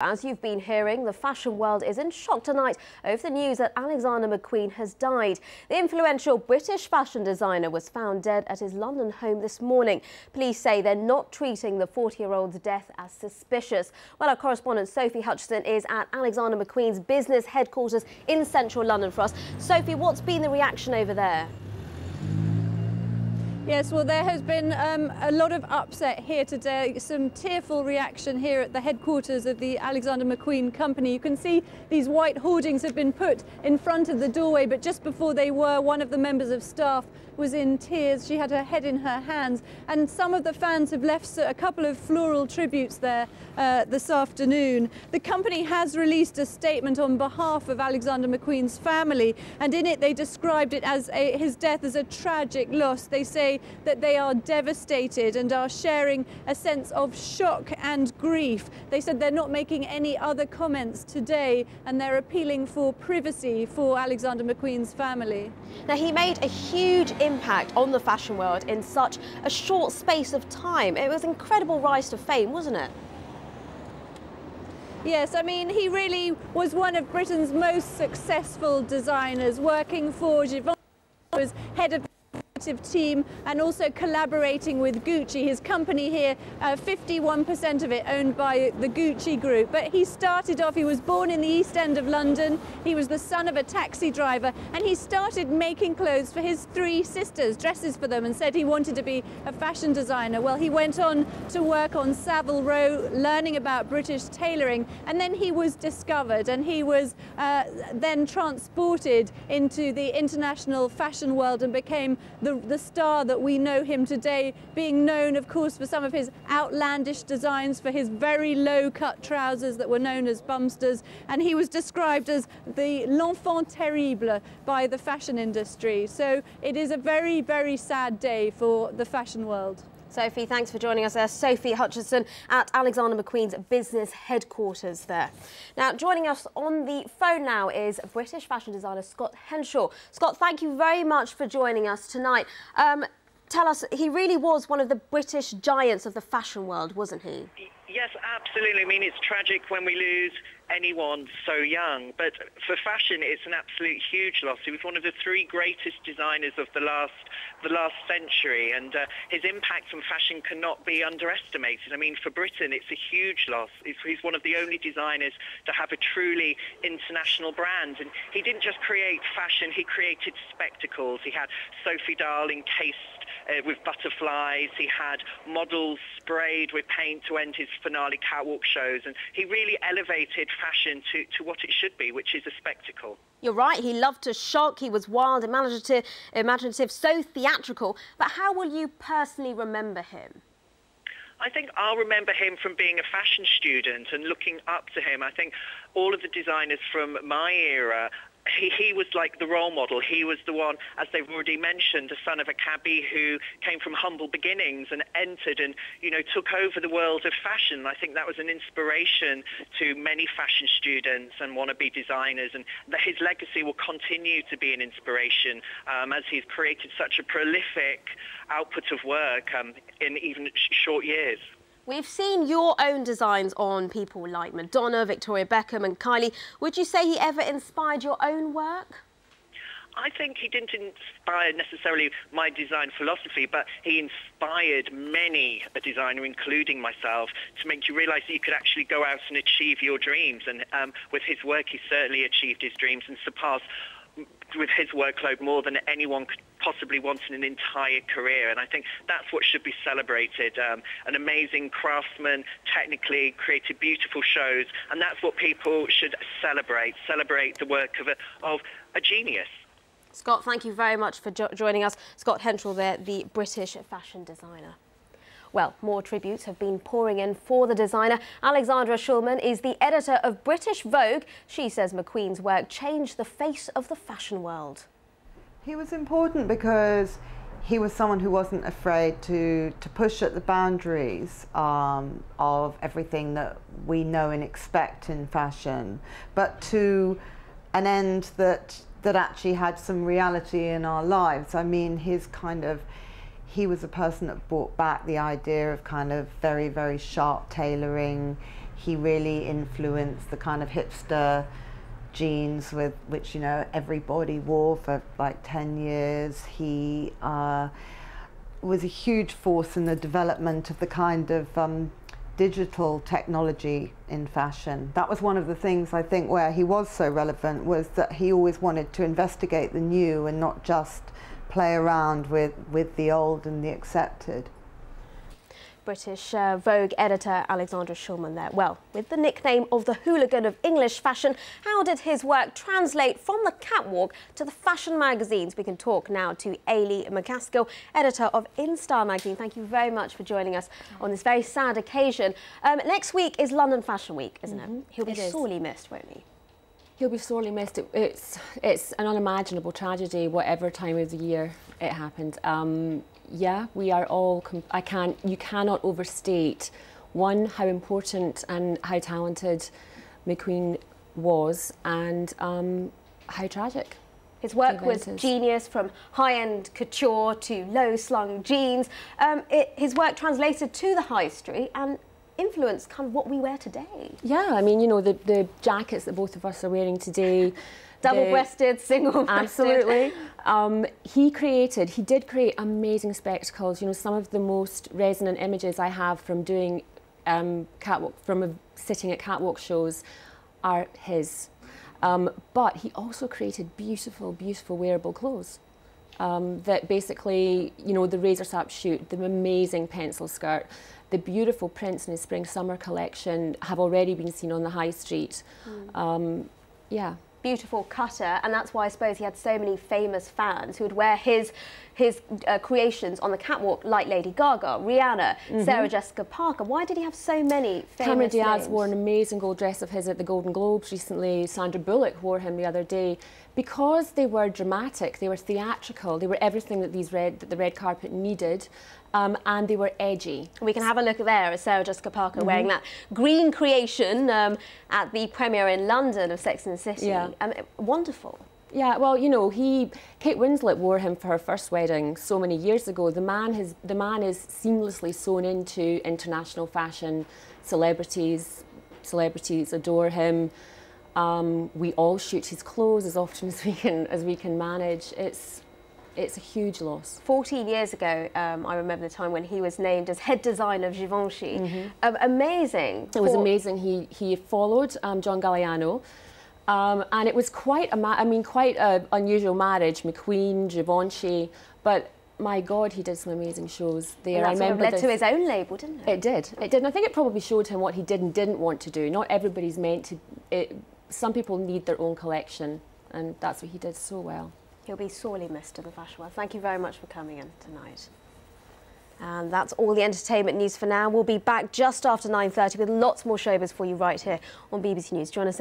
As you've been hearing, the fashion world is in shock tonight over the news that Alexander McQueen has died. The influential British fashion designer was found dead at his London home this morning. Police say they're not treating the 40-year-old's death as suspicious. Well, our correspondent Sophie Hutchinson is at Alexander McQueen's business headquarters in central London for us. Sophie, what's been the reaction over there? Yes, well, there has been a lot of upset here today, some tearful reaction here at the headquarters of the Alexander McQueen company. You can see these white hoardings have been put in front of the doorway, but just before they were, one of the members of staff was in tears. She had her head in her hands, and some of the fans have left a couple of floral tributes there this afternoon. The company has released a statement on behalf of Alexander McQueen's family, and in it they described it as his death as a tragic loss. They say that they are devastated and are sharing a sense of shock and grief. They said they're not making any other comments today, and they're appealing for privacy for Alexander McQueen's family. Now, he made a huge impact on the fashion world in such a short space of time. It was an incredible rise to fame, wasn't it? Yes, I mean, he really was one of Britain's most successful designers, working for Givenchy, was head of team and also collaborating with Gucci. His company here, 51% of it owned by the Gucci group. But he started off, he was born in the East End of London. He was the son of a taxi driver, and he started making clothes for his three sisters, dresses for them, and said he wanted to be a fashion designer. Well, he went on to work on Savile Row, learning about British tailoring, and then he was discovered, and he was then transported into the international fashion world and became the star that we know him today, being known, of course, for some of his outlandish designs, for his very low-cut trousers that were known as bumsters, and he was described as the l'enfant terrible by the fashion industry. So it is a very, very sad day for the fashion world. Sophie, thanks for joining us there. Sophie Hutchinson at Alexander McQueen's business headquarters there. Now, joining us on the phone now is British fashion designer Scott Henshall. Scott, thank you very much for joining us tonight. Tell us, he really was one of the British giants of the fashion world, wasn't he? Yes, absolutely. I mean, it's tragic when we lose anyone so young, but for fashion it's an absolute huge loss. He was one of the three greatest designers of the last century, and his impact on fashion cannot be underestimated. I mean, for Britain it's a huge loss. He's one of the only designers to have a truly international brand, and he didn't just create fashion, he created spectacles. He had Sophie Dahl encased with butterflies, he had models sprayed with paint to end his finale catwalk shows, and he really elevated fashion to what it should be, which is a spectacle. You're right, he loved to shock, he was wild, imaginative, so theatrical. But how will you personally remember him? I think I'll remember him from being a fashion student and looking up to him. I think all of the designers from my era, he was like the role model. He was the one, as they've already mentioned, the son of a cabbie who came from humble beginnings and entered and, you know, took over the world of fashion. I think that was an inspiration to many fashion students and wannabe designers, and that his legacy will continue to be an inspiration as he's created such a prolific output of work in even short years. We've seen your own designs on people like Madonna, Victoria Beckham and Kylie. Would you say he ever inspired your own work? I think he didn't inspire necessarily my design philosophy, but he inspired many a designer, including myself, to make you realise that you could actually go out and achieve your dreams. And with his work, he certainly achieved his dreams and surpassed with his workload more than anyone could possibly want in an entire career, and I think that's what should be celebrated. An amazing craftsman, technically created beautiful shows, and that's what people should celebrate the work of a genius. Scott, thank you very much for joining us. Scott Henshall there, the British fashion designer. Well, more tributes have been pouring in for the designer. Alexandra Schulman is the editor of British Vogue. She says McQueen's work changed the face of the fashion world. He was important because he was someone who wasn't afraid to push at the boundaries of everything that we know and expect in fashion, but to an end that actually had some reality in our lives. I mean, he was a person that brought back the idea of kind of very, very sharp tailoring. he really influenced the kind of hipster jeans with which, you know, everybody wore for like 10 years. He was a huge force in the development of the kind of digital technology in fashion. That was one of the things, I think, where he was so relevant, was that he always wanted to investigate the new and not just play around with the old and the accepted. British Vogue editor Alexander McQueen there. Well, with the nickname of the hooligan of English fashion, how did his work translate from the catwalk to the fashion magazines? We can talk now to Ailey McCaskill, editor of InStyle magazine. Thank you very much for joining us on this very sad occasion. Next week is London Fashion Week, isn't it? He'll be sorely missed, won't he? He'll be sorely missed. It's an unimaginable tragedy, whatever time of the year it happened. Yeah, we are all. You cannot overstate, one, how important and how talented McQueen was, and how tragic. His work was genius, from high-end couture to low-slung jeans. His work translated to the high street and influenced kind of what we wear today. Yeah, I mean, you know, the jackets that both of us are wearing today. Double-breasted, single-breasted. Absolutely. He did create amazing spectacles. You know, some of the most resonant images I have from doing sitting at catwalk shows are his. But he also created beautiful, beautiful wearable clothes. That basically, you know, the razor sap shoot, the amazing pencil skirt, the beautiful prints in his spring-summer collection have already been seen on the high street. Yeah. Beautiful cutter, and that's why I suppose he had so many famous fans who would wear his creations on the catwalk, like Lady Gaga, Rihanna, Sarah Jessica Parker. Why did he have so many famous Cameron Diaz names? wore an amazing gold dress of his at the Golden Globes recently. Sandra Bullock wore him the other day. Because they were dramatic, they were theatrical, they were everything that the red carpet needed, and they were edgy. We can have a look there at Sarah Jessica Parker wearing that green creation at the premiere in London of Sex and the City. Yeah. Wonderful. Yeah, well, you know, Kate Winslet wore him for her first wedding so many years ago. The man is seamlessly sewn into international fashion. Celebrities adore him. We all shoot his clothes as often as we can manage. It's a huge loss. 14 years ago, I remember the time when he was named as head designer of Givenchy. Amazing. It was amazing. He followed John Galliano, and it was quite an unusual marriage. McQueen, Givenchy, but my God, he did some amazing shows there. And that led to his own label, didn't it? It did. It did. And I think it probably showed him what he did and didn't want to do. Not everybody's meant to. Some people need their own collection, and that's what he did so well. He'll be sorely missed in the fashion world. Thank you very much for coming in tonight. And that's all the entertainment news for now. We'll be back just after 9:30 with lots more showbiz for you right here on BBC News. Join us